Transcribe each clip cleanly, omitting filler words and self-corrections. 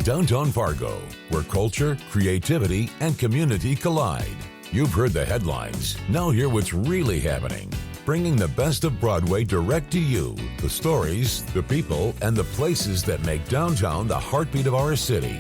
Downtown Fargo, where culture, creativity, and community collide. You've heard the headlines. Now hear what's really happening. Bringing the best of Broadway direct to you. The stories, the people, and the places that make downtown the heartbeat of our city.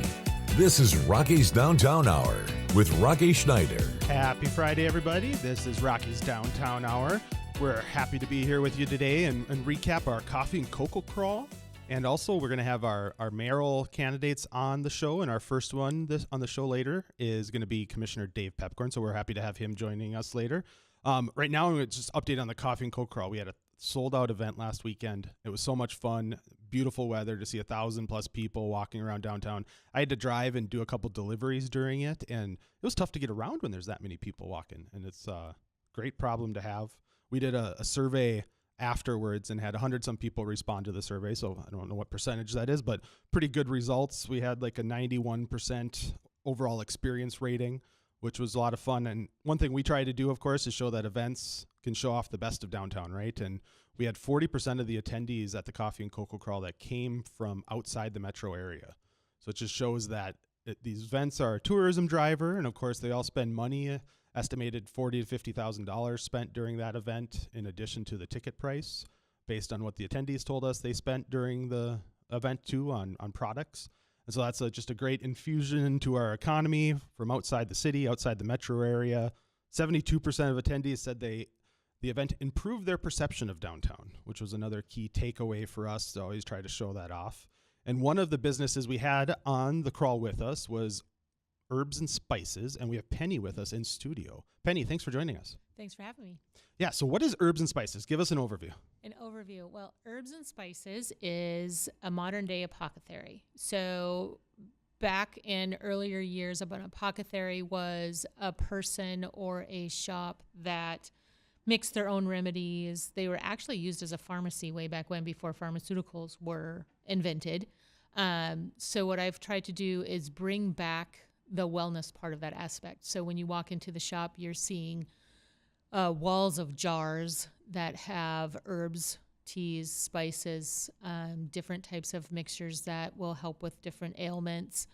This is Rocky's Downtown Hour with Rocky Schneider. Happy Friday, everybody. This is Rocky's Downtown Hour. We're happy to be here with you today and recap our coffee and cocoa crawl. And also, we're going to have our mayoral candidates on the show. And our first one on the show later is going to be Commissioner Dave Pepcorn. So we're happy to have him joining us later. Right now, I'm going to just update on the coffee and cocoa crawl. We had a sold-out event last weekend. It was so much fun. Beautiful weather to see 1,000+ people walking around downtown. I had to drive and do a couple deliveries during it, and it was tough to get around when there's that many people walking. And it's a great problem to have. We did a survey afterwards and had 100-some people respond to the survey, so I don't know what percentage that is, but pretty good results. We had like a 91% overall experience rating, which was a lot of fun. And one thing we try to do, of course, is show that events can show off the best of downtown, right? And we had 40% of the attendees at the coffee and cocoa crawl that came from outside the metro area. So it just shows that these events are a tourism driver, and of course they all spend money, estimated $40,000 to $50,000 spent during that event, in addition to the ticket price, based on what the attendees told us they spent during the event too on products. And so that's just a great infusion to our economy from outside the city, outside the metro area. 72% of attendees said the event improved their perception of downtown, which was another key takeaway for us to always try to show that off. And one of the businesses we had on the crawl with us was Herbs and Spices, and we have Penny with us in studio. Penny, thanks for joining us. Thanks for having me. Yeah, so what is Herbs and Spices? Give us an overview. Well, Herbs and Spices is a modern day apothecary. So back in earlier years, an apothecary was a person or a shop that mixed their own remedies. They were actually used as a pharmacy way back when, before pharmaceuticals were invented. So what I've tried to do is bring back the wellness part of that aspect. So when you walk into the shop, you're seeing walls of jars that have herbs, teas, spices, different types of mixtures that will help with different ailments,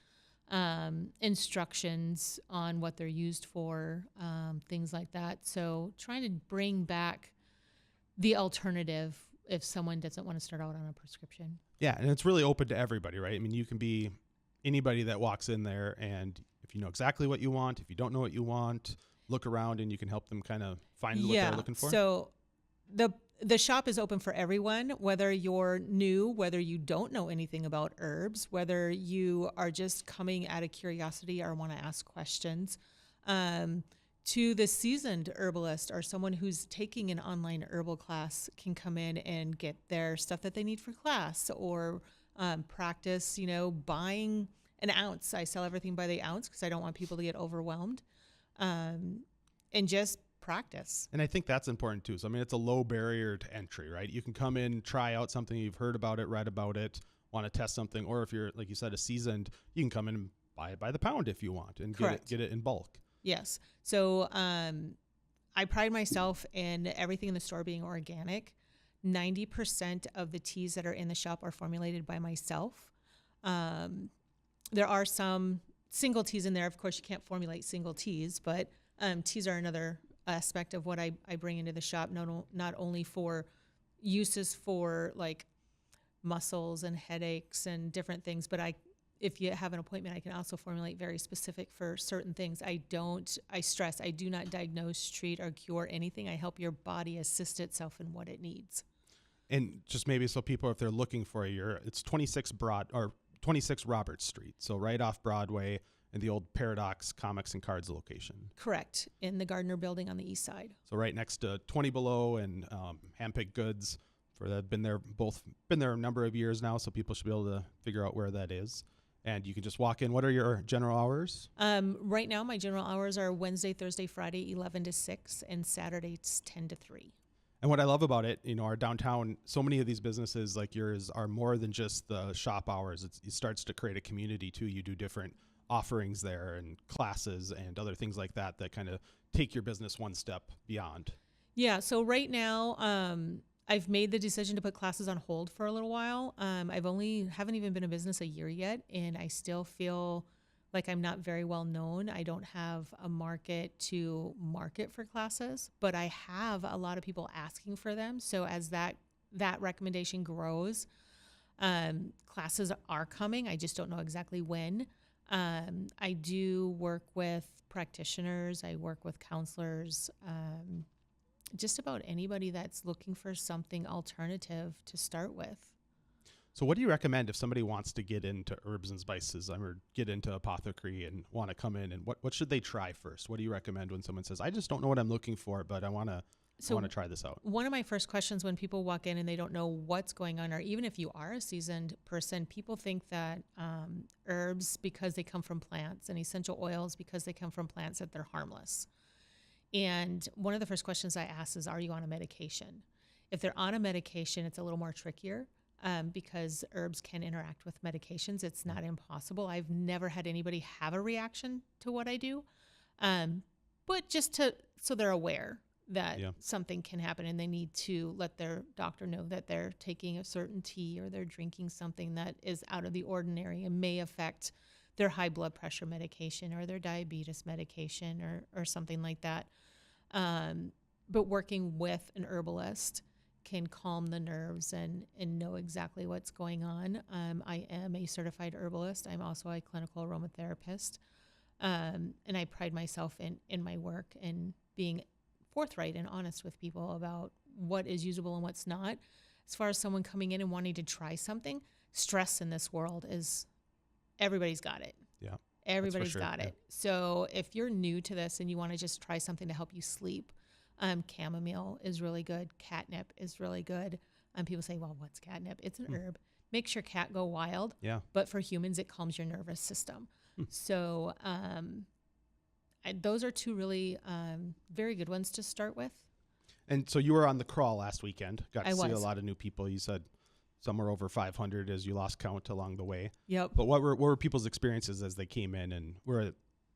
instructions on what they're used for, things like that. So trying to bring back the alternative if someone doesn't want to start out on a prescription. Yeah, and it's really open to everybody, right? I mean, you can be anybody that walks in there, and if you know exactly what you want, if you don't know what you want, look around and you can help them kind of find what they're looking for. So the shop is open for everyone, whether you're new, whether you don't know anything about herbs, whether you are just coming out of curiosity or want to ask questions, to the seasoned herbalist or someone who's taking an online herbal class can come in and get their stuff that they need for class, or practice, buying an ounce. I sell everything by the ounce because I don't want people to get overwhelmed, and just practice. And I think that's important too. So, I mean, it's a low barrier to entry, right? You can come in, try out something, you've heard about it, read about it, want to test something, or if you're, like you said, a seasoned, you can come in and buy it by the pound if you want and get it in bulk. Yes. So I pride myself in everything in the store being organic. 90% of the teas that are in the shop are formulated by myself. There are some single teas in there. Of course, you can't formulate single teas, but teas are another aspect of what I bring into the shop, not only for uses for like muscles and headaches and different things, but if you have an appointment, I can also formulate very specific for certain things. I do not diagnose, treat, or cure anything. I help your body assist itself in what it needs. And just maybe so people, if they're looking for it's 26 Roberts Street. So right off Broadway in the old Paradox Comics and Cards location. Correct. In the Gardner building on the east side. So right next to 20 Below and Handpicked Goods. Been there a number of years now, so people should be able to figure out where that is. And you can just walk in. What are your general hours? Right now, my general hours are Wednesday, Thursday, Friday, 11 to 6, and Saturday, it's 10 to 3. And what I love about it, our downtown, so many of these businesses like yours are more than just the shop hours. It starts to create a community too. You do different offerings there and classes and other things like that kind of take your business one step beyond. Yeah. So right now, I've made the decision to put classes on hold for a little while. Haven't even been in business a year yet, and I still feel like I'm not very well known. I don't have a market to market for classes, but I have a lot of people asking for them. So as that recommendation grows, classes are coming. I just don't know exactly when. I do work with practitioners. I work with counselors. Just about anybody that's looking for something alternative to start with. So what do you recommend if somebody wants to get into herbs and spices or get into apothecary and want to come in, and what should they try first? What do you recommend when someone says, I just don't know what I'm looking for, but I want to try this out? One of my first questions when people walk in and they don't know what's going on, or even if you are a seasoned person, people think that herbs, because they come from plants, and essential oils, because they come from plants, that they're harmless. And one of the first questions I ask is, are you on a medication? If they're on a medication, it's a little more trickier because herbs can interact with medications. It's not impossible. I've never had anybody have a reaction to what I do, but so they're aware that something can happen, and they need to let their doctor know that they're taking a certain tea or they're drinking something that is out of the ordinary and may affect their high blood pressure medication or their diabetes medication or something like that. But working with an herbalist can calm the nerves and know exactly what's going on. I am a certified herbalist. I'm also a clinical aromatherapist. And I pride myself in my work and being forthright and honest with people about what is usable and what's not. As far as someone coming in and wanting to try something, stress in this world is everybody's got it. Yeah. Everybody's got it. So if you're new to this and you want to just try something to help you sleep, chamomile is really good. Catnip is really good. People say, well, what's catnip? It's an herb. Makes your cat go wild. Yeah. But for humans, it calms your nervous system. So those are two really very good ones to start with. And so you were on the crawl last weekend. Got to I see a was. lot of new people. You said somewhere over 500 as you lost count along the way. Yep. But what were people's experiences as they came in? And I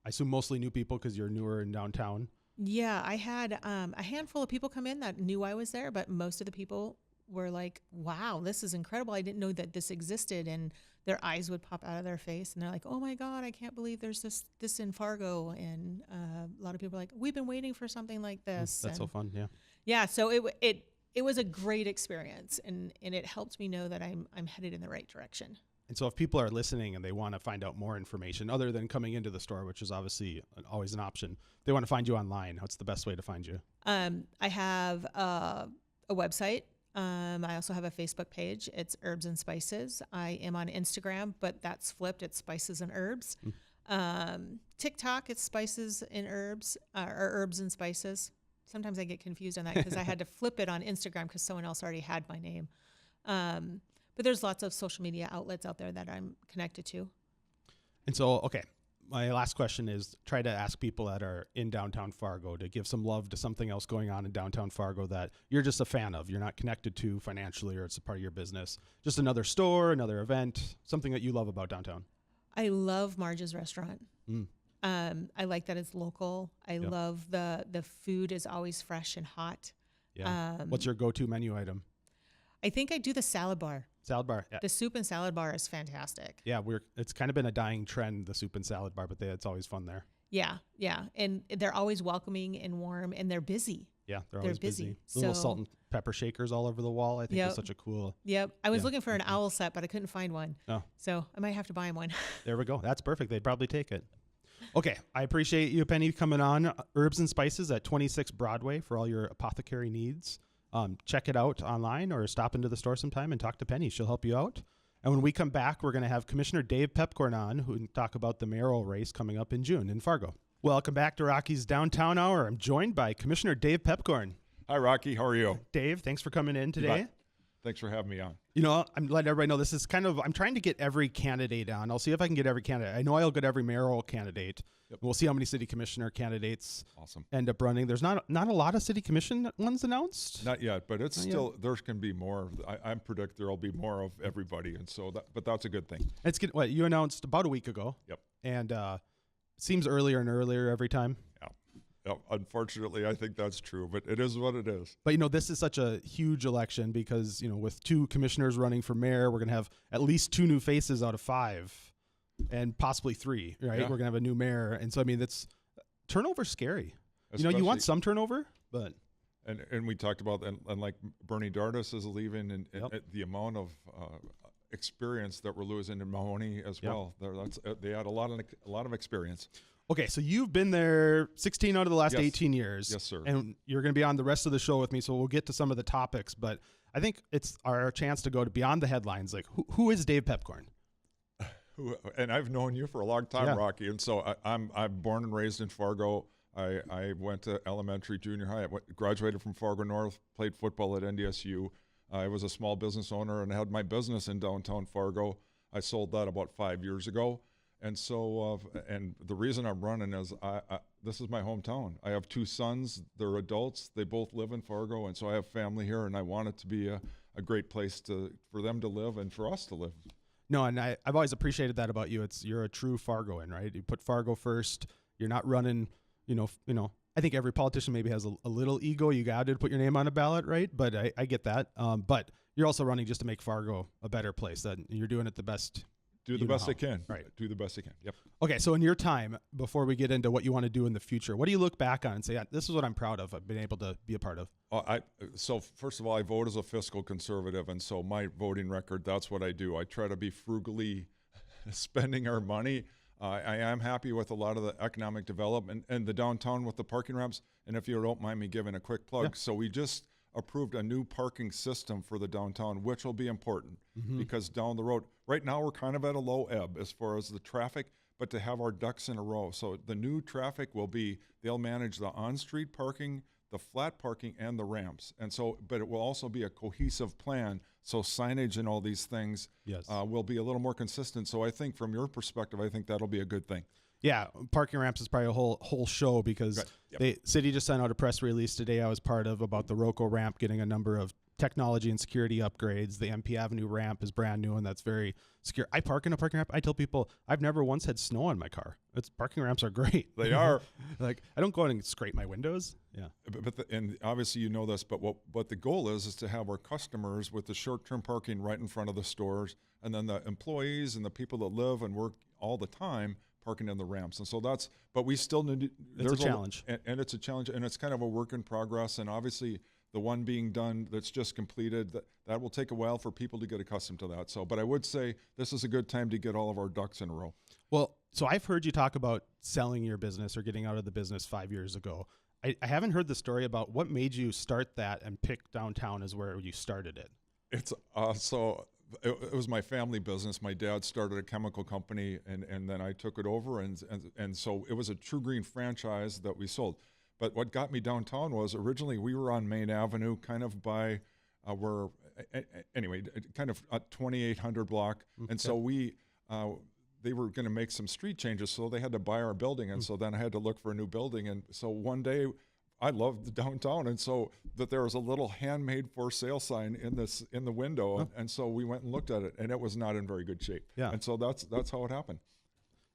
assume mostly new people because you're newer in downtown. Yeah, I had a handful of people come in that knew I was there, but most of the people were like, wow, this is incredible. I didn't know that this existed. And their eyes would pop out of their face and they're like, oh my God, I can't believe there's this in Fargo. And a lot of people are like, we've been waiting for something like this. That's so fun. Yeah. Yeah. So it was a great experience, and it helped me know that I'm headed in the right direction. And so if people are listening and they want to find out more information other than coming into the store, which is obviously always an option, they want to find you online, what's the best way to find you? I have a website. I also have a Facebook page. It's Herbs and Spices. I am on Instagram, but that's flipped. It's Spices and Herbs. TikTok, it's Spices and Herbs, or Herbs and Spices. Sometimes I get confused on that because I had to flip it on Instagram because someone else already had my name. But there's lots of social media outlets out there that I'm connected to. And so, okay, my last question is try to ask people that are in downtown Fargo to give some love to something else going on in downtown Fargo that you're just a fan of. You're not connected to financially, or it's a part of your business. Just another store, another event, something that you love about downtown. I love Marge's restaurant. I like that it's local. I love the food is always fresh and hot. Yeah. What's your go-to menu item? I think I do the salad bar. Salad bar. Yeah. The soup and salad bar is fantastic. Yeah, it's kind of been a dying trend, the soup and salad bar, but it's always fun there. Yeah. And they're always welcoming and warm, and they're busy. Yeah, they're always busy. So, little salt and pepper shakers all over the wall. I think is such a cool. Yep. I was looking for an owl set, but I couldn't find one. Oh. So I might have to buy one. There we go. That's perfect. They'd probably take it. Okay. I appreciate you, Penny, coming on. Herbs and Spices at 26 Broadway for all your apothecary needs. Check it out online or stop into the store sometime and talk to Penny. She'll help you out. And when we come back, we're going to have Commissioner Dave Pepcorn on, who can talk about the mayoral race coming up in June in Fargo. Welcome back to Rocky's Downtown Hour. I'm joined by Commissioner Dave Pepcorn. Hi, Rocky. How are you? Dave, thanks for coming in today. Thanks for having me on. You know, I'm letting everybody know this is I'm trying to get every candidate on. I'll see if I can get every candidate. I know I'll get every mayoral candidate. Yep. We'll see how many city commissioner candidates end up running. There's not a lot of city commission ones announced. Not yet, but it's still, there can be more. I predict there'll be more of everybody. And so but that's a good thing. It's good. What you announced about a week ago. Yep. And seems earlier and earlier every time. Yeah. Unfortunately, I think that's true, but it is what it is. But, this is such a huge election because, with 2 commissioners running for mayor, we're going to have at least 2 new faces out of 5 and possibly 3, right? Yeah. We're going to have a new mayor. And so, it's turnover's scary. You want Especially- some turnover, but. And we talked about, and like Bernie Dardis is leaving, and Yep. the amount of experience that we're losing in Mahoney as Yep. well. They had a lot of experience. Okay, so you've been there 16 out of the last Yes. 18 years. Yes, sir. And you're going to be on the rest of the show with me, so we'll get to some of the topics. But I think it's our chance to go to beyond the headlines. Like, who is Dave Pepcorn? And I've known you for a long time, Yeah. Rocky. And so I'm born and raised in Fargo. I went to elementary, junior high. Graduated from Fargo North, played football at NDSU. I was a small business owner and had my business in downtown Fargo. I sold that about 5 years ago. And so, and the reason I'm running is this is my hometown. I have 2 sons. They're adults. They both live in Fargo. And so I have family here, and I want it to be a great place for them to live and for us to live. No, and I've always appreciated that about you. You're a true Fargoan, right? You put Fargo first. You're not running, I think every politician maybe has a little ego. You got to put your name on a ballot, right? But I get that. But you're also running just to make Fargo a better place. That you're doing it the best. Do the You know best how. I can. Right. Do the best I can. Yep. Okay, so in your time, before we get into what you want to do in the future, what do you look back on and say, this is what I'm proud of, I've been able to be a part of? So first of all, I vote as a fiscal conservative, and so my voting record, that's what I do. I try to be frugally spending our money. I am happy with a lot of the economic development and the downtown with the parking ramps. And if you don't mind me giving a quick plug, Yeah. so we just approved a new parking system for the downtown, which will be important because down the road, right now we're kind of at a low ebb as far as the traffic, but to have our ducks in a row. So the new traffic will be, they'll manage the on-street parking, the flat parking, and the ramps. And so, but it will also be a cohesive plan. So signage and all these things Yes. will be a little more consistent. So I think from your perspective, I think that'll be a good thing. Yeah, parking ramps is probably a whole show because Right. Yep. the city just sent out a press release today I was part of about the Roco ramp getting a number of technology and security upgrades. The MP Avenue ramp is brand new and that's very secure. I park in a parking ramp. I tell people I've never once had snow on my car. Parking ramps are great. They are. Like I don't go in and scrape my windows. Yeah. And obviously you know this, but what the goal is to have our customers with the short-term parking right in front of the stores, and then the employees and the people that live and work all the time parking in the ramps. And so but we still need, It's a challenge. And it's a challenge, and it's kind of a work in progress. And obviously the one being done that's just completed, that will take a while for people to get accustomed to that. So, but I would say this is a good time to get all of our ducks in a row. Well, so I've heard you talk about selling your business or getting out of the business 5 years ago. I haven't heard the story about what made you start that and pick downtown as where you started it. It's so it was my family business. My dad started a chemical company, and then I took it over, and so it was a True Green franchise that we sold. But what got me downtown was originally we were on Main Avenue, kind of by kind of a 2800 block, and so they were going to make some street changes, so they had to buy our building, and so then I had to look for a new building. And so one day, I loved the downtown, and so that there was a little handmade for sale sign in the window, and so we went and looked at it, and it was not in very good shape. Yeah. And so that's how it happened.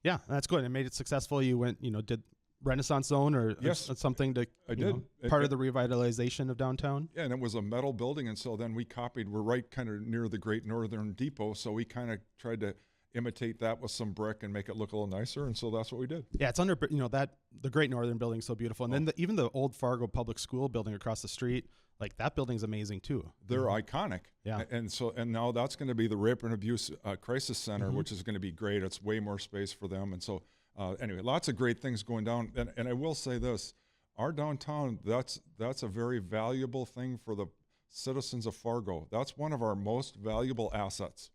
Yeah, that's good. It made it successful. You went, did Renaissance Zone or Yes, something to I did. part of the revitalization of downtown. Yeah, and it was a metal building, and so then we copied. We're right kind of near the Great Northern Depot, so we kind of tried to imitate that with some brick and make it look a little nicer, and so that's what we did. Yeah, it's under that the Great Northern building's so beautiful, and then even the old Fargo Public School building across the street, like that building's amazing too. They're iconic. Yeah. And now that's going to be the Rape and Abuse Crisis Center, which is going to be great. It's way more space for them, and so anyway, lots of great things going down. And I will say this: our downtown, that's a very valuable thing for the citizens of Fargo. That's one of our most valuable assets.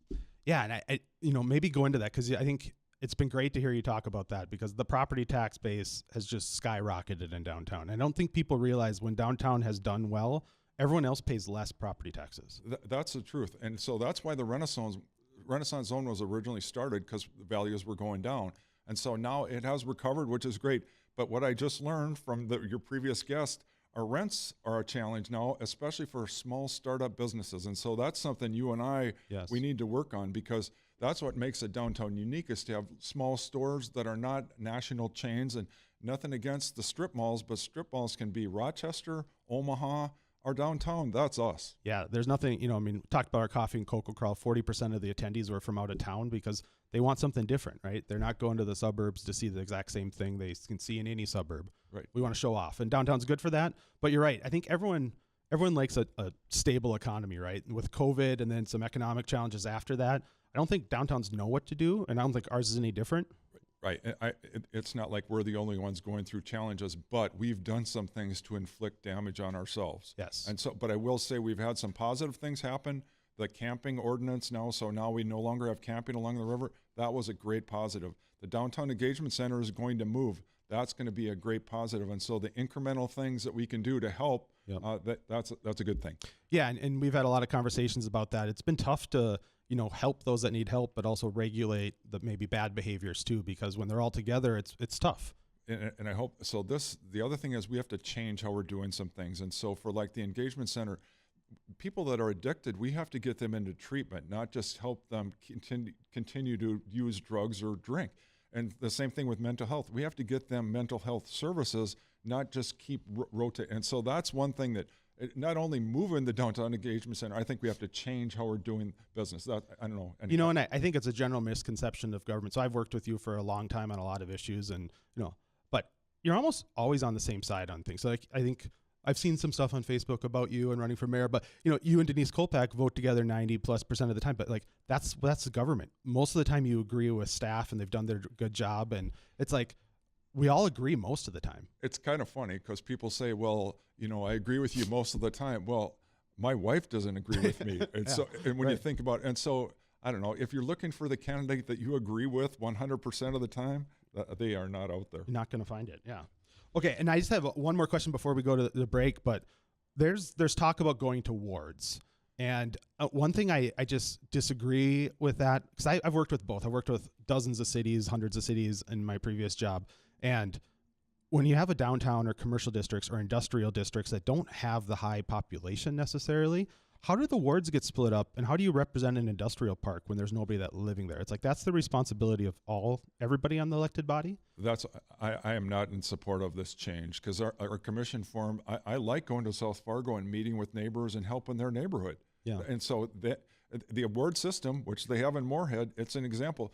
Yeah, and I maybe go into that because I think it's been great to hear you talk about that because the property tax base has just skyrocketed in downtown. I don't think people realize when downtown has done well, everyone else pays less property taxes. That's the truth, and so that's why the Renaissance Zone was originally started, because the values were going down, and so now it has recovered, which is great. But what I just learned from your previous guest, our rents are a challenge now, especially for small startup businesses. And so that's something you and I, we need to work on, because that's what makes a downtown unique, is to have small stores that are not national chains and nothing against the strip malls, but strip malls can be Rochester, Omaha, our downtown. That's us. Yeah, there's nothing, I mean, talked about our coffee and cocoa crawl. 40% of the attendees were from out of town because they want something different, right? They're not going to the suburbs to see the exact same thing they can see in any suburb. Right. We want to show off, and downtown's good for that. But you're right. I think everyone likes a stable economy, right? With COVID and then some economic challenges after that, I don't think downtowns know what to do, and I don't think ours is any different. Right. It's not like we're the only ones going through challenges, but we've done some things to inflict damage on ourselves. Yes. And so, but I will say we've had some positive things happen. The camping ordinance now, so now we no longer have camping along the river. That was a great positive. The Downtown Engagement Center is going to move. That's going to be a great positive. And so the incremental things that we can do to help, that's a good thing. Yeah, and we've had a lot of conversations about that. It's been tough to help those that need help, but also regulate the maybe bad behaviors too, because when they're all together, it's tough. And I hope so. The other thing is we have to change how we're doing some things. And so for like the engagement center, people that are addicted, we have to get them into treatment, not just help them continue to use drugs or drink. And the same thing with mental health. We have to get them mental health services, not just keep rotating. And so that's one thing that not only moving the Downtown Engagement Center, I think we have to change how we're doing business. I don't know. And I think it's a general misconception of government. So I've worked with you for a long time on a lot of issues, and but you're almost always on the same side on things. So like, I think I've seen some stuff on Facebook about you and running for mayor, but you and Denise Kolpak vote together 90+% of the time. But like that's the government. Most of the time you agree with staff and they've done their good job, and it's like we all agree most of the time. It's kind of funny because people say, well, I agree with you most of the time. Well, my wife doesn't agree with me. And so, and when you think about it, and so I don't know, if you're looking for the candidate that you agree with 100% of the time, they are not out there. You're not going to find it. Yeah. Okay. And I just have one more question before we go to the break, but there's talk about going to wards. And one thing I just disagree with that, because I've worked with both. I've worked with dozens of cities, hundreds of cities in my previous job. And when you have a downtown or commercial districts or industrial districts that don't have the high population necessarily, how do the wards get split up, and how do you represent an industrial park when there's nobody that living there? It's like that's the responsibility of everybody on the elected body. I am not in support of this change because our commission form, I like going to South Fargo and meeting with neighbors and helping their neighborhood. Yeah. And so the award system, which they have in Moorhead, it's an example.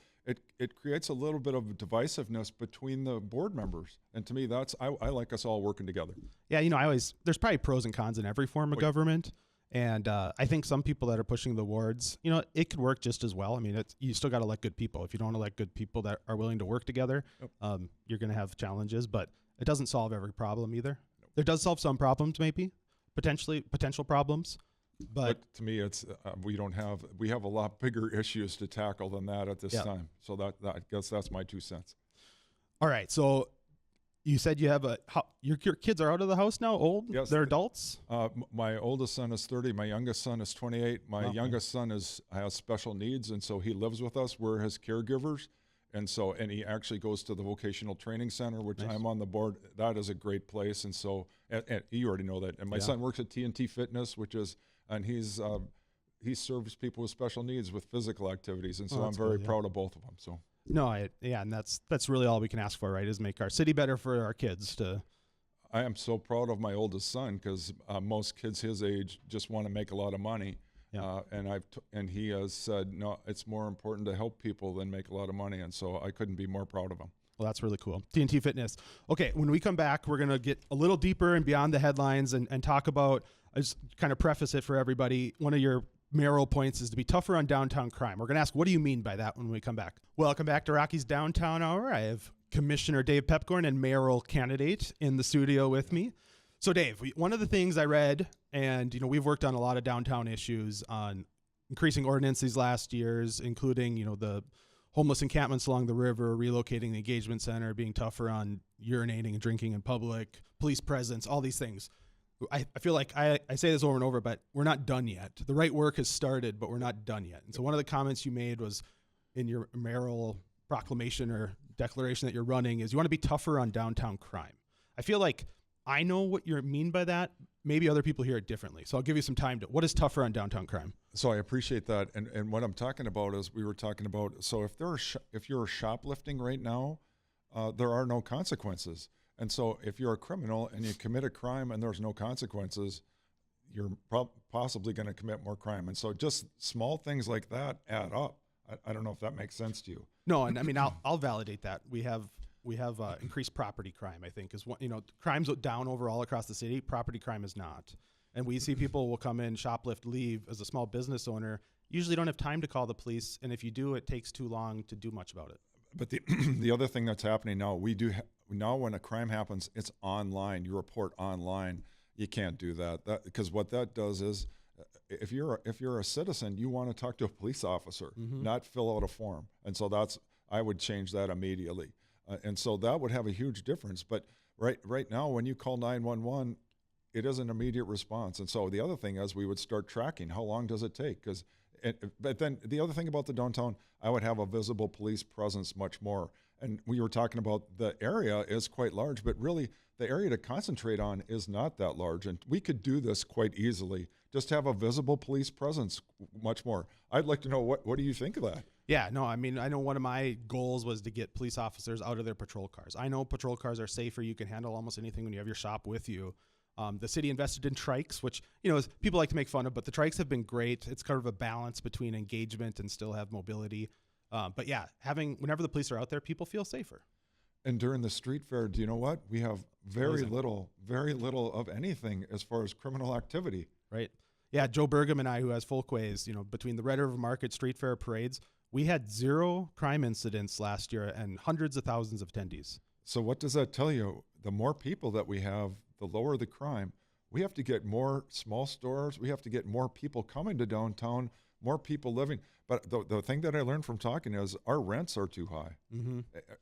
It creates a little bit of divisiveness between the board members. And to me, I like us all working together. Yeah, there's probably pros and cons in every form of government. And I think some people that are pushing the wards, it could work just as well. I mean, you still got to elect good people. If you don't elect good people that are willing to work together, you're going to have challenges. But it doesn't solve every problem either. Nope. There does solve some problems, maybe, potential problems. But to me, it's we have a lot bigger issues to tackle than that at this time. So I guess that's my 2 cents. All right. So you said you have your kids are out of the house now, old? Yes. They're adults? My oldest son is 30. My youngest son is 28. My youngest son has special needs, and so he lives with us. We're his caregivers. And he actually goes to the vocational training center, which I'm on the board. That is a great place. And so, and you already know that. And my son works at TNT Fitness, and he serves people with special needs with physical activities. And so I'm very proud of both of them. So. No, and that's really all we can ask for, right? Is make our city better for our kids to. I am so proud of my oldest son because most kids his age just want to make a lot of money. Yeah. And he has said, no, it's more important to help people than make a lot of money. And so I couldn't be more proud of him. Well, that's really cool. TNT Fitness. Okay, when we come back, we're going to get a little deeper and beyond the headlines and talk about, just kind of preface it for everybody. One of your mayoral points is to be tougher on downtown crime. We're going to ask, what do you mean by that when we come back? Welcome back to Rocky's Downtown Hour. I have Commissioner Dave Pepcorn and mayoral candidate in the studio with me. So Dave, one of the things I read, and we've worked on a lot of downtown issues on increasing ordinance these last years, including the homeless encampments along the river, relocating the engagement center, being tougher on urinating and drinking in public, police presence, all these things. I feel like I say this over and over, but we're not done yet. The right work has started, but we're not done yet. And so one of the comments you made was in your mayoral proclamation or declaration that you're running is you want to be tougher on downtown crime. I feel like I know what you mean by that. Maybe other people hear it differently. So I'll give you some time what is tougher on downtown crime? So I appreciate that. And what I'm talking about is we were talking about, so if you're shoplifting right now, there are no consequences. And so if you're a criminal and you commit a crime and there's no consequences, you're possibly going to commit more crime. And so just small things like that add up. I don't know if that makes sense to you. No, and I mean, I'll validate that. We have increased property crime, I think, is one, crime's down overall across the city. Property crime is not. And we see people will come in, shoplift, leave. As a small business owner, usually don't have time to call the police. And if you do, it takes too long to do much about it. But the other thing that's happening now, now when a crime happens, it's online. You report online. You can't do that because what that does is, if you're a citizen, you want to talk to a police officer, not fill out a form. And so I would change that immediately. And so that would have a huge difference. But right now, when you call 911, it is an immediate response. And so the other thing is we would start tracking. How long does it take? But then the other thing about the downtown, I would have a visible police presence much more. And we were talking about the area is quite large, but really the area to concentrate on is not that large. And we could do this quite easily. Just have a visible police presence much more. I'd like to know, what do you think of that? Yeah, no, I mean, I know one of my goals was to get police officers out of their patrol cars. I know patrol cars are safer. You can handle almost anything when you have your shop with you. The city invested in trikes, which, people like to make fun of, but the trikes have been great. It's kind of a balance between engagement and still have mobility. But yeah, whenever the police are out there, people feel safer. And during the street fair, do you know what? We have very little of anything as far as criminal activity. Right. Yeah, Joe Burgum and I, who has Folkways, between the Red River Market, street fair, parades, we had 0 crime incidents last year and hundreds of thousands of attendees. So what does that tell you? The more people that we have, the lower the crime. We have to get more small stores. We have to get more people coming to downtown, more people living. But the thing that I learned from talking is our rents are too high.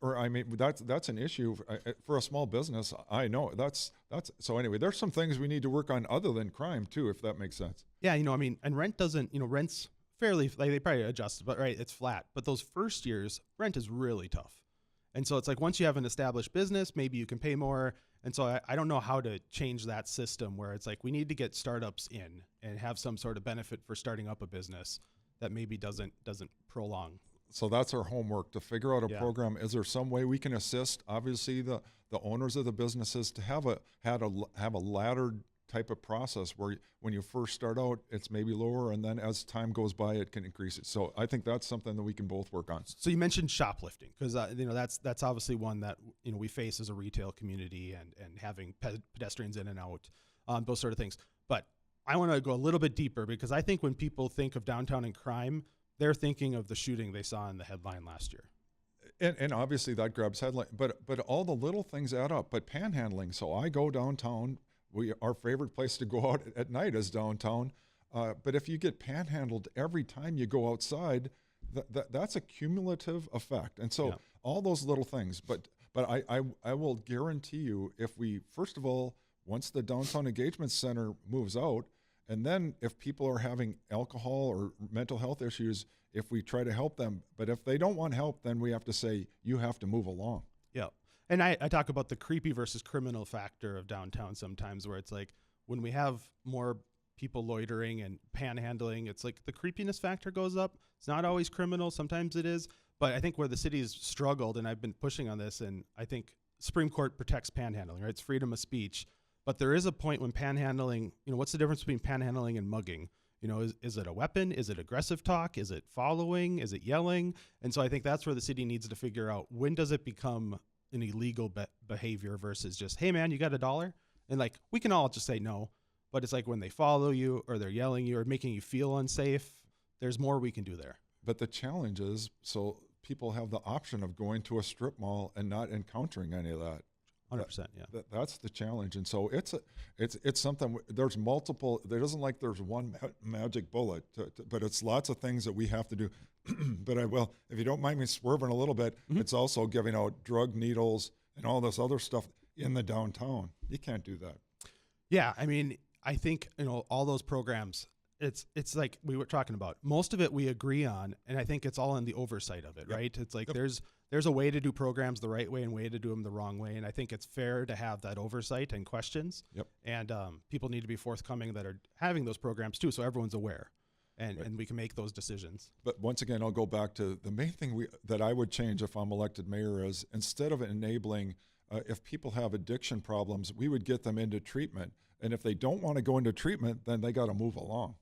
Or I mean, that's an issue for a small business. I know that's so anyway, there's some things we need to work on other than crime too, if that makes sense. Yeah, and rent doesn't, rent's fairly, like they probably adjust, but right, it's flat. But those first years, rent is really tough. And so it's like once you have an established business, maybe you can pay more. And so I don't know how to change that system where it's like we need to get startups in and have some sort of benefit for starting up a business that maybe doesn't prolong. So that's our homework, to figure out a program. Is there some way we can assist, obviously, the owners of the businesses to have a laddered type of process where when you first start out, it's maybe lower, and then as time goes by, it can increase it. So I think that's something that we can both work on. So you mentioned shoplifting, because that's obviously one that we face as a retail community, and having pedestrians in and out, those sort of things. But I want to go a little bit deeper, because I think when people think of downtown and crime, they're thinking of the shooting they saw in the headline last year. And obviously that grabs headline, but all the little things add up. But panhandling, so I go downtown. Our favorite place to go out at night is downtown. But if you get panhandled every time you go outside, that's a cumulative effect. And so all those little things. But I will guarantee you, if we, first of all, once the Downtown Engagement Center moves out, and then if people are having alcohol or mental health issues, if we try to help them, but if they don't want help, then we have to say, you have to move along. Yeah. And I talk about the creepy versus criminal factor of downtown sometimes, where it's like when we have more people loitering and panhandling, it's like the creepiness factor goes up. It's not always criminal. Sometimes it is. But I think where the city's struggled, and I've been pushing on this, and I think Supreme Court protects panhandling, right? It's freedom of speech. But there is a point when panhandling, what's the difference between panhandling and mugging? Is it a weapon? Is it aggressive talk? Is it following? Is it yelling? And so I think that's where the city needs to figure out, when does it become an illegal behavior versus just, hey man, you got $1? And like, we can all just say no, but it's like when they follow you or they're yelling you or making you feel unsafe, there's more we can do there. But the challenge is, so people have the option of going to a strip mall and not encountering any of that. 100%, yeah. That's the challenge. And so it's something, there's multiple, there isn't like there's one magic bullet, but it's lots of things that we have to do. But if you don't mind me swerving a little bit, it's also giving out drug needles and all this other stuff in the downtown. You can't do that. Yeah, I mean, I think, all those programs, it's like we were talking about. Most of it we agree on, and I think it's all in the oversight of it, right? It's like there's a way to do programs the right way and way to do them the wrong way, and I think it's fair to have that oversight and questions. And people need to be forthcoming that are having those programs too, so everyone's aware, and we can make those decisions. But once again, I'll go back to the main thing that I would change if I'm elected mayor is, instead of enabling if people have addiction problems, we would get them into treatment. And if they don't want to go into treatment, then they got to move along.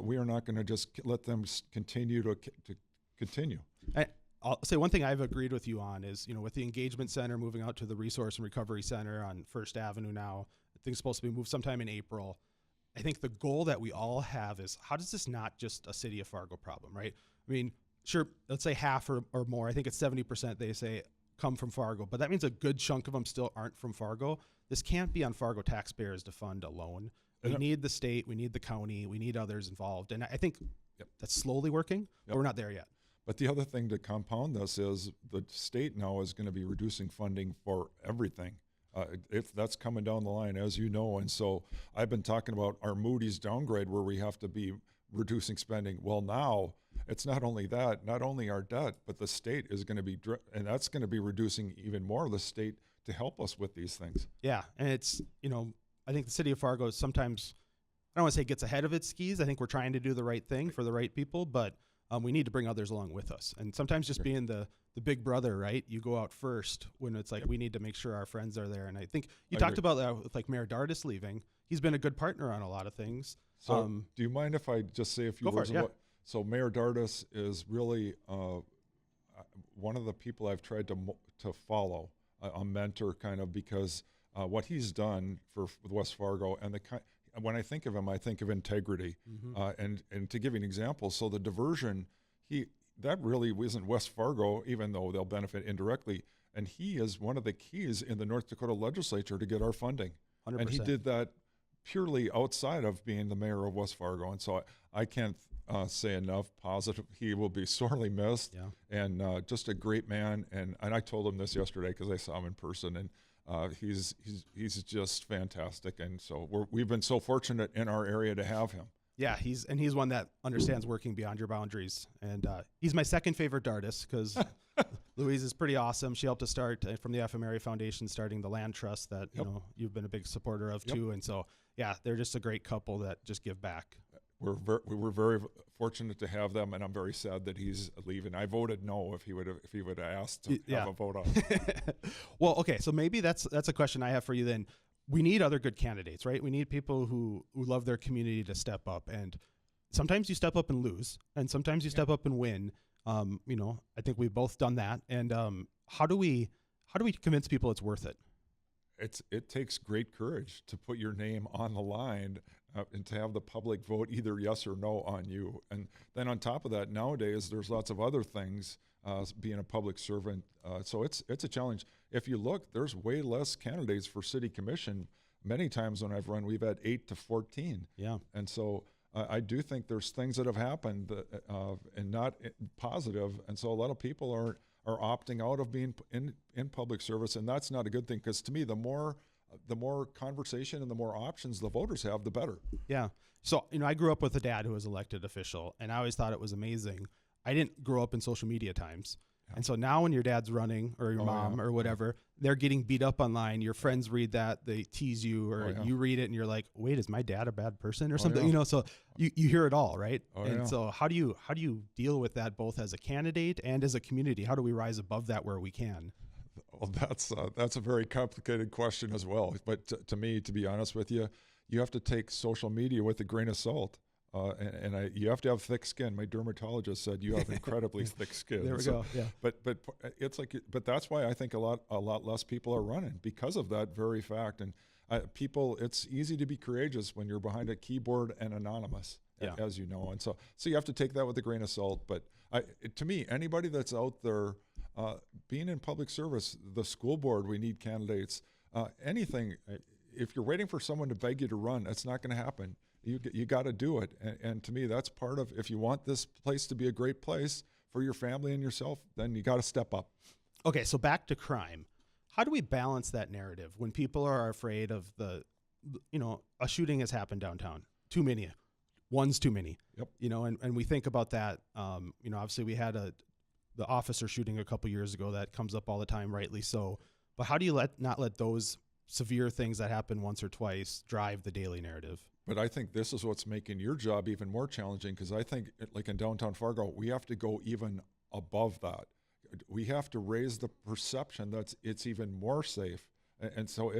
We are not going to just let them continue to continue. I'll say one thing I've agreed with you on is, with the engagement center moving out to the resource and recovery center on First Avenue now, I think it's supposed to be moved sometime in April. I think the goal that we all have is, how does this not just a city of Fargo problem, right? I mean, sure, let's say half or more. I think it's 70% they say come from Fargo, but that means a good chunk of them still aren't from Fargo. This can't be on Fargo taxpayers to fund alone. We need the state, we need the county, we need others involved. And I think that's slowly working, but we're not there yet. But the other thing to compound this is the state now is going to be reducing funding for everything. If that's coming down the line, as you know. And so I've been talking about our Moody's downgrade where we have to be reducing spending. Well, now it's not only that, not only our debt, but the state is going to be, and that's going to be reducing even more of the state to help us with these things. Yeah. And it's, I think the city of Fargo sometimes, I don't want to say gets ahead of its skis. I think we're trying to do the right thing for the right people, but we need to bring others along with us. And sometimes just being the big brother, right? You go out first when it's like, we need to make sure our friends are there. And I think you talked about that with like Mayor Dardis leaving. He's been a good partner on a lot of things. So do you mind if I just say a few words? So Mayor Dardis is really one of the people I've tried to follow, a mentor kind of, because what he's done for West Fargo, and when I think of him, I think of integrity. And to give you an example, so the diversion, that really wasn't West Fargo, even though they'll benefit indirectly. And he is one of the keys in the North Dakota legislature to get our funding. 100%. And he did that purely outside of being the mayor of West Fargo. And so I can't say enough positive. He will be sorely missed, and just a great man. And I told him this yesterday because I saw him in person, and he's just fantastic. And so we've been so fortunate in our area to have him. Yeah, he's one that understands working beyond your boundaries. And he's my second favorite Dardis because Louise is pretty awesome. She helped us start from the FMRA Foundation, starting the land trust that you've been a big supporter of too. And so, they're just a great couple that just give back. We're very fortunate to have them, and I'm very sad that he's leaving. I voted no if he would have asked to have a vote on. Well, okay, so maybe that's a question I have for you then. We need other good candidates, right? We need people who love their community to step up, and sometimes you step up and lose, and sometimes you step up and win. I think we've both done that. And how do we convince people it's worth it? It takes great courage to put your name on the line and to have the public vote either yes or no on you. And then on top of that, nowadays there's lots of other things. Being a public servant, so it's a challenge. If you look, there's way less candidates for city commission. Many times when I've run, we've had 8 to 14. Yeah, and so I do think there's things that have happened that, and not positive, and so a lot of people are opting out of being in public service, and that's not a good thing, because to me, the more conversation and the more options the voters have, the better. Yeah. So I grew up with a dad who was elected official, and I always thought it was amazing. I didn't grow up in social media times. And so now when your dad's running, or your mom or whatever, they're getting beat up online. Your friends read that, they tease you, or you read it and you're like, wait, is my dad a bad person or something? So you hear it all, right? So how do you deal with that both as a candidate and as a community? How do we rise above that where we can? Well, that's a very complicated question as well. But to me, to be honest with you, you have to take social media with a grain of salt. You have to have thick skin. My dermatologist said you have incredibly thick skin. There we go. Yeah. But that's why I think a lot less people are running, because of that very fact. And it's easy to be courageous when you're behind a keyboard and anonymous, as you know. And so you have to take that with a grain of salt. But to me, anybody that's out there being in public service, the school board, we need candidates. Anything. If you're waiting for someone to beg you to run, that's not going to happen. You got to do it. And to me, that's part of, if you want this place to be a great place for your family and yourself, then you got to step up. Okay, so back to crime. How do we balance that narrative when people are afraid of a shooting has happened downtown? Too many. One's too many. Yep. And we think about that. Obviously we had the officer shooting a couple years ago that comes up all the time, rightly so. But how do you not let those severe things that happen once or twice drive the daily narrative? But I think this is what's making your job even more challenging, because I think, like in downtown Fargo, we have to go even above that. we have to raise the perception that it's even more safe. And so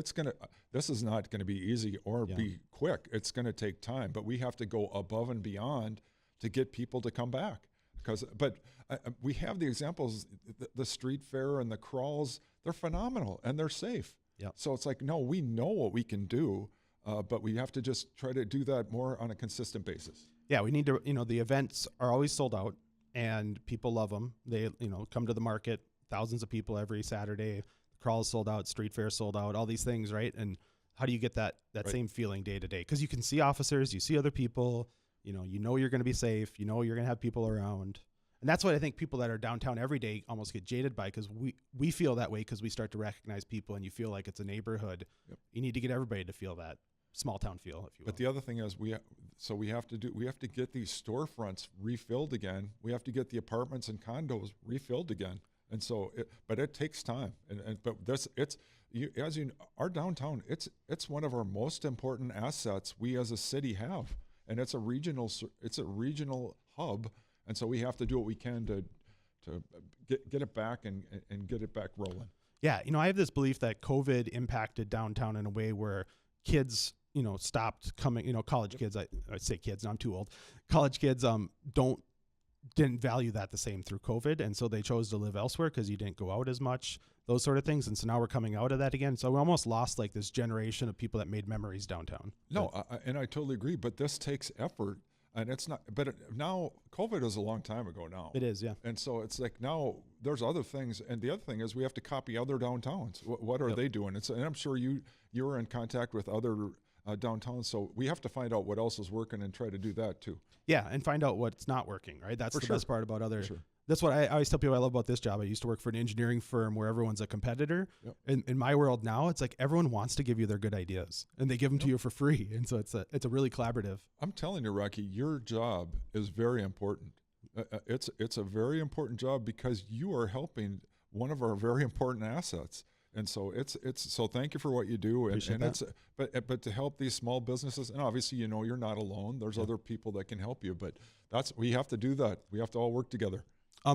this is not going to be easy or be quick. It's going to take time, but we have to go above and beyond to get people to come back. But we have the examples, the street fair and the crawls, they're phenomenal and they're safe. Yep. So it's like, no, we know what we can do, but we have to just try to do that more on a consistent basis. Yeah, we need to, the events are always sold out and people love them. They, come to the market, thousands of people every Saturday. Crawls sold out, street fair sold out, all these things, right? And how do you get that Right. same feeling day to day? Because you can see officers, you see other people, you know you're going to be safe, you're going to have people around. And that's what I think people that are downtown every day almost get jaded by, because we feel that way because we start to recognize people and you feel like it's a neighborhood. Yep. You need to get everybody to feel that small town feel, if you will. But the other thing is we have to get these storefronts refilled again. We have to get the apartments and condos refilled again. And so, but it takes time. But our downtown, it's one of our most important assets we as a city have, and it's a regional hub. And so we have to do what we can to get it back and get it back rolling. Yeah, I have this belief that COVID impacted downtown in a way where kids, stopped coming. College kids. I say kids. I'm too old. College kids didn't value that the same through COVID, and so they chose to live elsewhere because you didn't go out as much, those sort of things. And so now we're coming out of that again. So we almost lost like this generation of people that made memories downtown. No, and I totally agree. But this takes effort, and it's not. But now COVID is a long time ago now. It is, yeah. And so it's like now there's other things, and the other thing is we have to copy other downtowns. What are they doing? And I'm sure you're in contact with other downtowns, so we have to find out what else is working and try to do that too. Yeah, and find out what's not working, right? That's the best part about other. Sure. That's what I always tell people I love about this job. I used to work for an engineering firm where everyone's a competitor. Yep. In my world now, it's like everyone wants to give you their good ideas, and they give them to you for free. And so it's a really collaborative. I'm telling you, Rocky, your job is very important. It's a very important job because you are helping one of our very important assets. And so so thank you for what you do, but to help these small businesses, and obviously you're not alone. There's other people that can help you, but we have to do that. We have to all work together.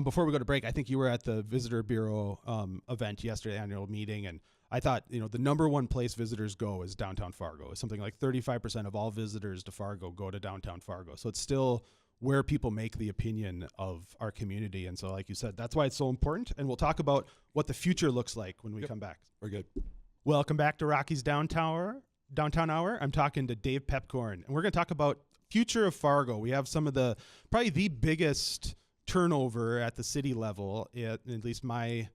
Before we go to break, I think you were at the Visitor Bureau event yesterday, annual meeting, and I thought the number one place visitors go is downtown Fargo. It's something like 35% of all visitors to Fargo go to downtown Fargo. So it's still where people make the opinion of our community. And so, like you said, that's why it's so important. And we'll talk about what the future looks like when we come back. Very good. Welcome back to Rocky's Downtown Hour. I'm talking to Dave Pepcorn, and we're going to talk about future of Fargo. We have some of probably the biggest turnover at the city level, at least my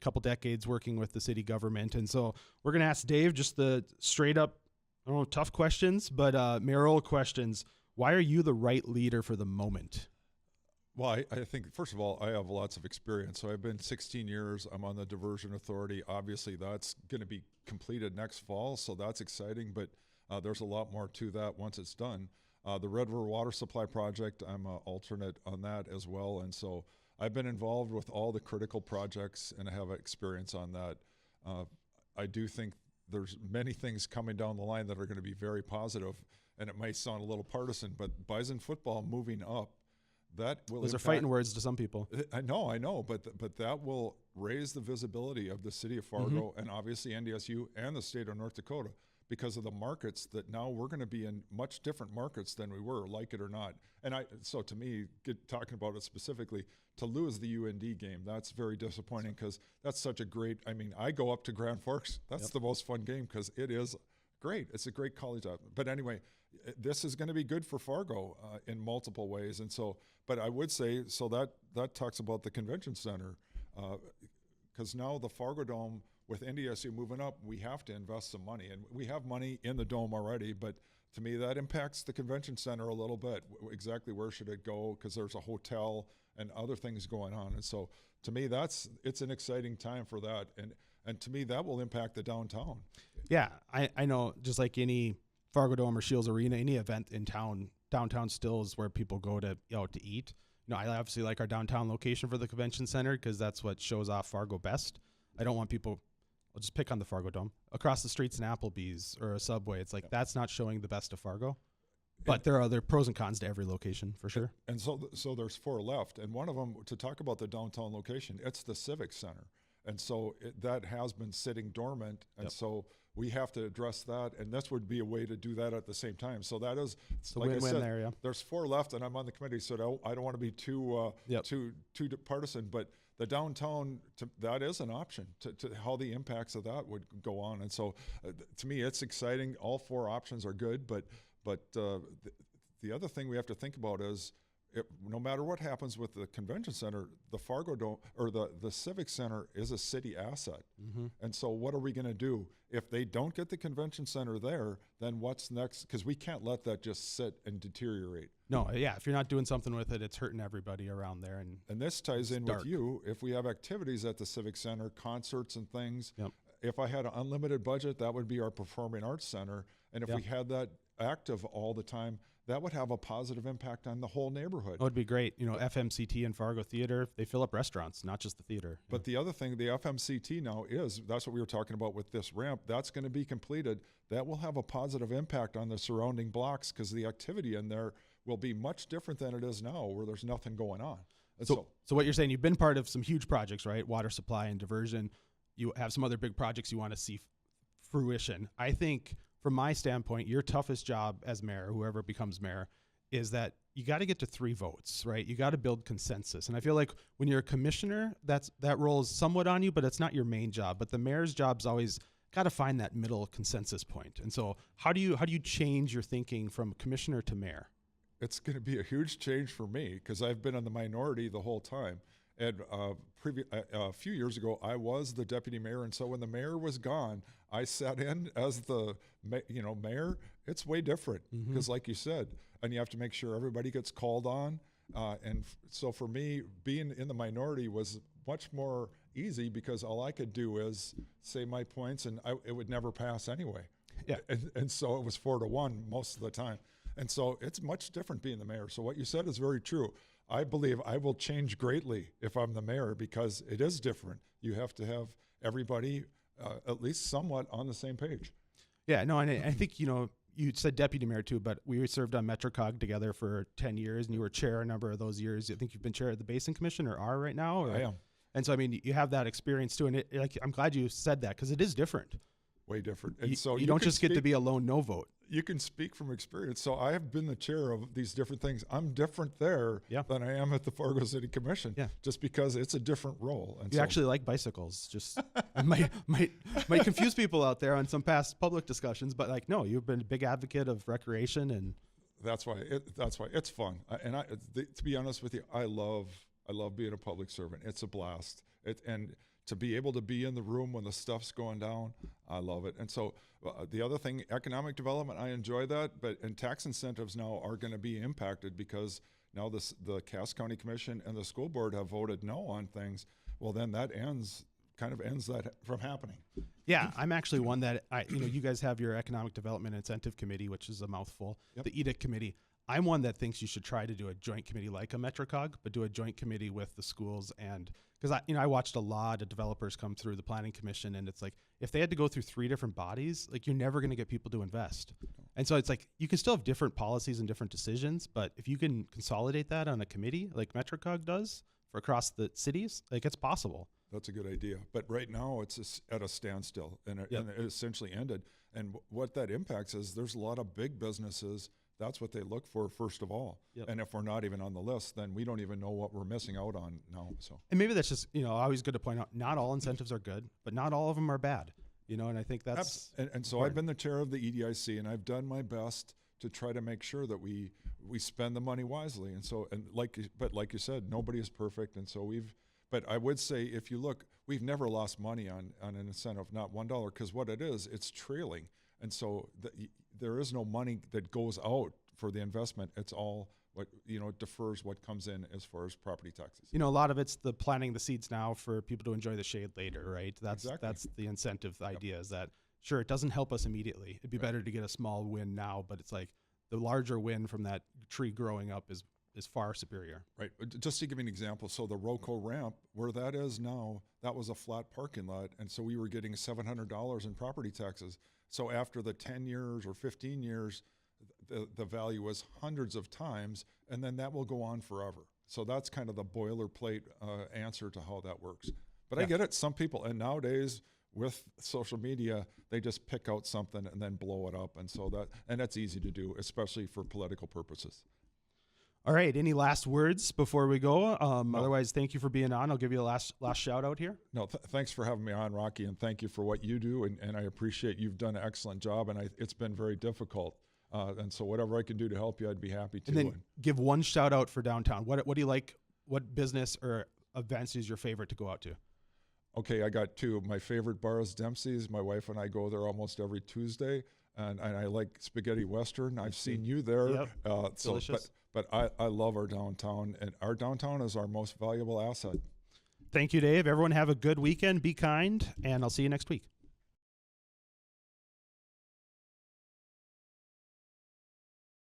couple decades working with the city government. And so we're going to ask Dave just the straight up, tough questions, but mayoral questions. Why are you the right leader for the moment? Well, I think, first of all, I have lots of experience. So I've been 16 years. I'm on the Diversion Authority. Obviously, that's going to be completed next fall, so that's exciting. But there's a lot more to that once it's done. The Red River Water Supply Project, I'm an alternate on that as well. And so I've been involved with all the critical projects, and I have experience on that. I do think there's many things coming down the line that are going to be very positive. And it might sound a little partisan, but Bison football moving up, that will Those are fighting words to some people. I know, but that will raise the visibility of the city of Fargo and obviously NDSU and the state of North Dakota because of the markets that now we're going to be in much different markets than we were, like it or not. And so to me, talking about it specifically, to lose the UND game, that's very disappointing because that's such a great, I go up to Grand Forks. That's the most fun game because it is great. It's a great college atmosphere. But anyway, this is going to be good for Fargo in multiple ways. And so, but I would say, so that talks about the convention center because now the Fargo Dome with NDSU moving up, we have to invest some money. And we have money in the Dome already, but to me, that impacts the convention center a little bit. Exactly where should it go? Because there's a hotel and other things going on. And so to me, it's an exciting time for that. And to me, that will impact the downtown. Yeah, I know, just like any Fargo Dome or Shields Arena, any event in town, downtown still is where people go to eat. I obviously like our downtown location for the convention center because that's what shows off Fargo best. I don't want people, I'll just pick on the Fargo Dome, across the streets in Applebee's or a Subway. It's like that's not showing the best of Fargo. But there are other pros and cons to every location, for sure. And so there's 4 left. And one of them, to talk about the downtown location, it's the Civic Center. And so that has been sitting dormant. And so we have to address that. And this would be a way to do that at the same time. So that is, like I said, there, there's 4 left, and I'm on the committee, so I don't want to be too partisan. But the downtown, that is an option to how the impacts of that would go on. And so to me, it's exciting. All 4 options are good, but the other thing we have to think about is no matter what happens with the convention center, the Fargo Dome or the Civic Center is a city asset. Mm-hmm. And so what are we going to do? If they don't get the convention center there, then what's next? Because we can't let that just sit and deteriorate. No, yeah, if you're not doing something with it, it's hurting everybody around there. And this ties in dark. with you. If we have activities at the Civic Center, concerts and things, if I had an unlimited budget, that would be our Performing Arts Center. And if we had that active all the time, that would have a positive impact on the whole neighborhood. It would be great. You know, FMCT and Fargo Theater, they fill up restaurants, not just the theater. But the other thing, the FMCT now that's what we were talking about with this ramp. That's going to be completed. That will have a positive impact on the surrounding blocks because the activity in there will be much different than it is now where there's nothing going on. So what you're saying, you've been part of some huge projects, right? Water supply and diversion. You have some other big projects you want to see fruition. I think from my standpoint, your toughest job as mayor, whoever becomes mayor, is that you got to get to 3 votes, right? You got to build consensus. And I feel like when you're a commissioner, that role is somewhat on you, but it's not your main job. But the mayor's job's always got to find that middle consensus point. And so how do you change your thinking from commissioner to mayor? It's going to be a huge change for me because I've been in the minority the whole time. And a few years ago, I was the deputy mayor, and so when the mayor was gone, I sat in as the mayor. It's way different because, like you said, and you have to make sure everybody gets called on. So for me, being in the minority was much more easy because all I could do is say my points, and it would never pass anyway. Yeah, and so it was 4-1 most of the time. And so it's much different being the mayor. So what you said is very true. I believe I will change greatly if I'm the mayor because it is different. You have to have everybody at least somewhat on the same page. Yeah, no, and I think, you said deputy mayor too, but we served on MetroCog together for 10 years, and you were chair a number of those years. I think you've been chair of the Basin Commission or are right now? I am. And so, I mean, you have that experience too, and I'm glad you said that because it is different. Way different. And so you don't just get to be a lone no vote. You can speak from experience. So I have been the chair of these different things. I'm different there than I am at the Fargo City Commission, just because it's a different role. And you actually like bicycles. Just might confuse people out there on some past public discussions, but no, you've been a big advocate of recreation, and that's why it's fun. To be honest with you, I love being a public servant. It's a blast. And to be able to be in the room when the stuff's going down, I love it. And so the other thing, economic development, I enjoy that, and tax incentives now are going to be impacted because now the Cass County Commission and the school board have voted no on things. Well, then that kind of ends that from happening. Yeah, I'm actually one that you guys have your economic development incentive committee, which is a mouthful, the EDIC committee. I'm one that thinks you should try to do a joint committee like a MetroCog, but do a joint committee with the schools. And because I watched a lot of developers come through the planning commission, and it's like if they had to go through 3 different bodies, you're never going to get people to invest. And so it's like you can still have different policies and different decisions, but if you can consolidate that on a committee like MetroCog does for across the cities, it's possible. That's a good idea. But right now it's at a standstill, and it essentially ended. And what that impacts is there's a lot of big businesses. That's what they look for first of all. And if we're not even on the list, then we don't even know what we're missing out on now. So, and maybe that's just, always good to point out, not all incentives are good, but not all of them are bad, and I think that's, and so I've been the chair of the EDIC, and I've done my best to try to make sure that we spend the money wisely. And so, like you said, nobody is perfect. And so but I would say, if you look, we've never lost money on an incentive, not $1, because what it is, it's trailing. And so there is no money that goes out for the investment. It's all what, defers what comes in as far as property taxes. A lot of it's the planting the seeds now for people to enjoy the shade later, right? That's the incentive idea is that, sure, it doesn't help us immediately. It'd be better to get a small win now, but it's like the larger win from that tree growing up is far superior. Right. Just to give you an example, so the Roco ramp, where that is now, that was a flat parking lot, and so we were getting $700 in property taxes. So after the 10 years or 15 years, the value is hundreds of times, and then that will go on forever. So that's kind of the boilerplate answer to how that works. But I get it. Some people, and nowadays with social media, they just pick out something and then blow it up. And that's easy to do, especially for political purposes. All right. Any last words before we go? No. Otherwise, thank you for being on. I'll give you a last shout out here. No, thanks for having me on, Rocky, and thank you for what you do. And I appreciate you've done an excellent job, and it's been very difficult. And so whatever I can do to help you, I'd be happy to. And then give one shout out for downtown. What do you like? What business or events is your favorite to go out to? Okay, I got two. My favorite bar is Dempsey's. My wife and I go there almost every Tuesday, and I like spaghetti western. I've seen you there. Yep. Delicious. But I love our downtown, and our downtown is our most valuable asset. Thank you, Dave. Everyone have a good weekend. Be kind, and I'll see you next week.